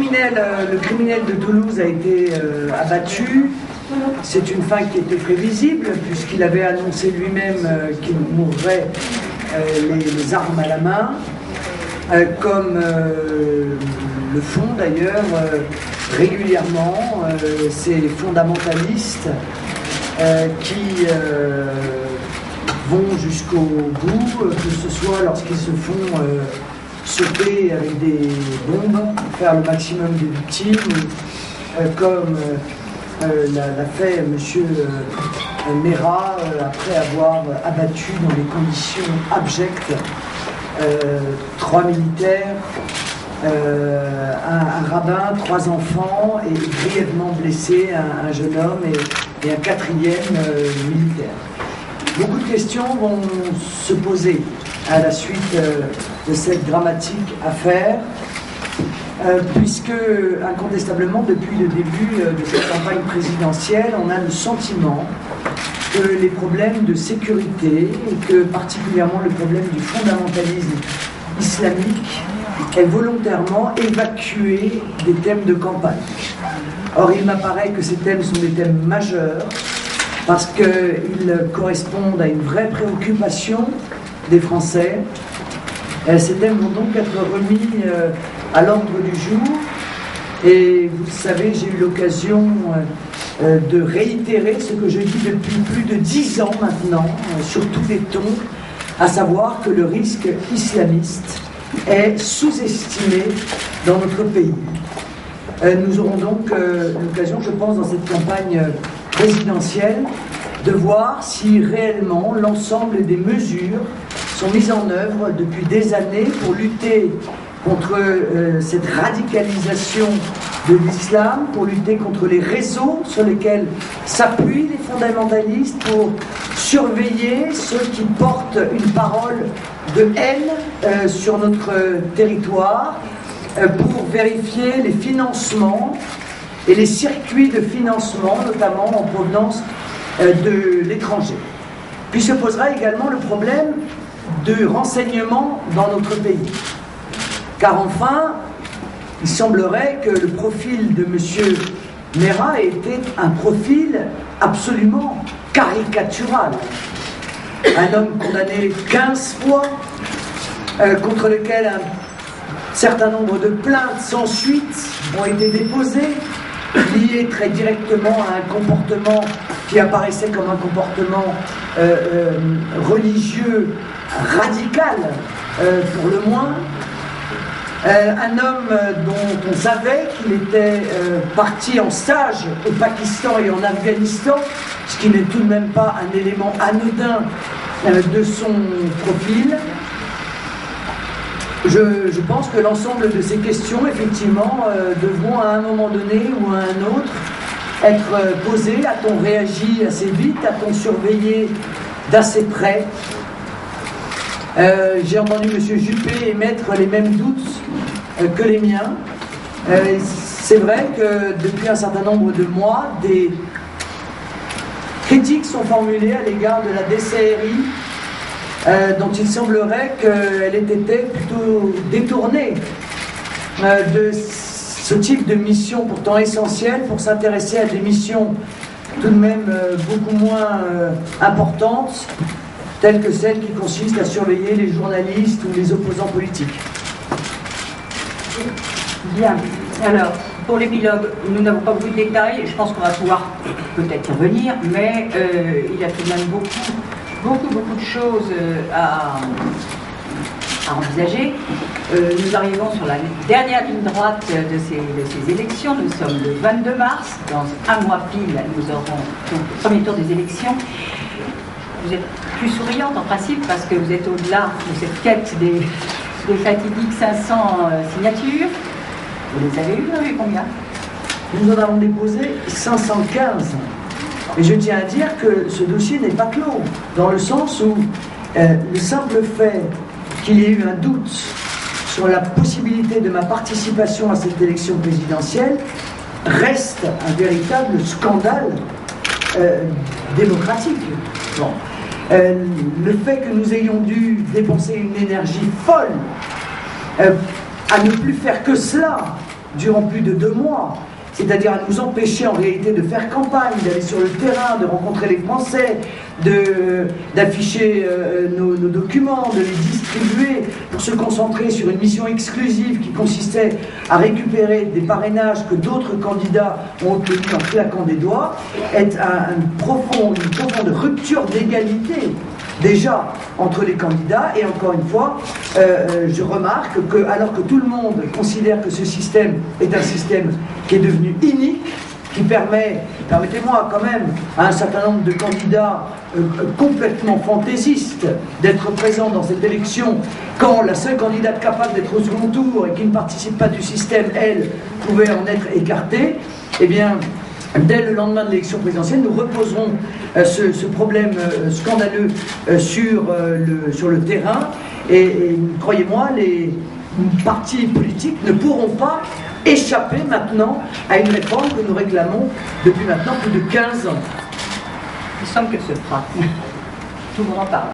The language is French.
le criminel de Toulouse a été abattu. C'est une fin qui était prévisible, puisqu'il avait annoncé lui-même qu'il mourrait les armes à la main, comme le font d'ailleurs régulièrement ces fondamentalistes qui vont jusqu'au bout, que ce soit lorsqu'ils se font sauter avec des bombes, faire le maximum de victimes, comme l'a fait M. Mera après avoir abattu dans des conditions abjectes 3 militaires, un rabbin, 3 enfants et grièvement blessé un jeune homme et un 4e militaire. Beaucoup de questions vont se poser à la suite de cette dramatique affaire, puisque incontestablement depuis le début de cette campagne présidentielle, on a le sentiment que les problèmes de sécurité et que particulièrement le problème du fondamentalisme islamique est volontairement évacué des thèmes de campagne. Or, il m'apparaît que ces thèmes sont des thèmes majeurs parce qu'ils correspondent à une vraie préoccupation des Français. Ces thèmes vont donc être remis à l'ordre du jour. Et vous savez, j'ai eu l'occasion de réitérer ce que je dis depuis plus de 10 ans maintenant, sur tous les tons, à savoir que le risque islamiste est sous-estimé dans notre pays. Nous aurons donc l'occasion, je pense, dans cette campagne présidentielle, de voir si réellement l'ensemble des mesures sont mises en œuvre depuis des années pour lutter contre cette radicalisation de l'islam, pour lutter contre les réseaux sur lesquels s'appuient les fondamentalistes, pour surveiller ceux qui portent une parole de haine sur notre territoire, pour vérifier les financements et les circuits de financement, notamment en provenance de l'étranger. Puis se posera également le problème de renseignement dans notre pays. Car enfin, il semblerait que le profil de M. Mera était un profil absolument caricatural. Un homme condamné 15 fois, contre lequel un certain nombre de plaintes sans suite ont été déposées, liées très directement à un comportement qui apparaissait comme un comportement religieux radical, pour le moins. Un homme dont on savait qu'il était parti en stage au Pakistan et en Afghanistan, ce qui n'est tout de même pas un élément anodin de son profil. Je pense que l'ensemble de ces questions, effectivement, devront à un moment donné ou à un autre être posées. A-t-on réagi assez vite? A-t-on surveillé d'assez près? J'ai entendu M. Juppé émettre les mêmes doutes que les miens. C'est vrai que depuis un certain nombre de mois, des critiques sont formulées à l'égard de la DCRI, dont il semblerait qu'elle ait été plutôt détournée de ce type de mission pourtant essentielle pour s'intéresser à des missions tout de même beaucoup moins importantes, telles que celle qui consiste à surveiller les journalistes ou les opposants politiques. Bien. Alors, pour l'épilogue, nous n'avons pas beaucoup de détails. Je pense qu'on va pouvoir peut-être y revenir, mais il y a tout de même beaucoup de choses à envisager. Nous arrivons sur la dernière ligne droite de ces élections. Nous sommes le 22 mars. Dans un mois pile, nous aurons donc le premier tour des élections. Vous êtes plus souriante en principe parce que vous êtes au-delà de cette quête des fatidiques 500 signatures. Vous les avez eues, vous en avez combien? Nous en avons déposé 515. Et je tiens à dire que ce dossier n'est pas clos, dans le sens où le simple fait qu'il y ait eu un doute sur la possibilité de ma participation à cette élection présidentielle reste un véritable scandale démocratique. Bon. Le fait que nous ayons dû dépenser une énergie folle à ne plus faire que cela durant plus de 2 mois, c'est-à-dire à nous empêcher en réalité de faire campagne, d'aller sur le terrain, de rencontrer les Français, d'afficher nos documents, de les distribuer, pour se concentrer sur une mission exclusive qui consistait à récupérer des parrainages que d'autres candidats ont obtenus en claquant des doigts, est une profonde rupture d'égalité déjà entre les candidats. Et encore une fois, je remarque que, alors que tout le monde considère que ce système est un système qui est devenu inique, qui permet, permettez-moi quand même, à un certain nombre de candidats complètement fantaisistes d'être présents dans cette élection, quand la seule candidate capable d'être au second tour et qui ne participe pas du système, elle, pouvait en être écartée, eh bien, dès le lendemain de l'élection présidentielle, nous reposerons ce problème scandaleux sur le terrain. Et croyez-moi, les partis politiques ne pourront pas échapper maintenant à une réforme que nous réclamons depuis maintenant plus de 15 ans. Il semble que ce sera. Tout le monde en parle.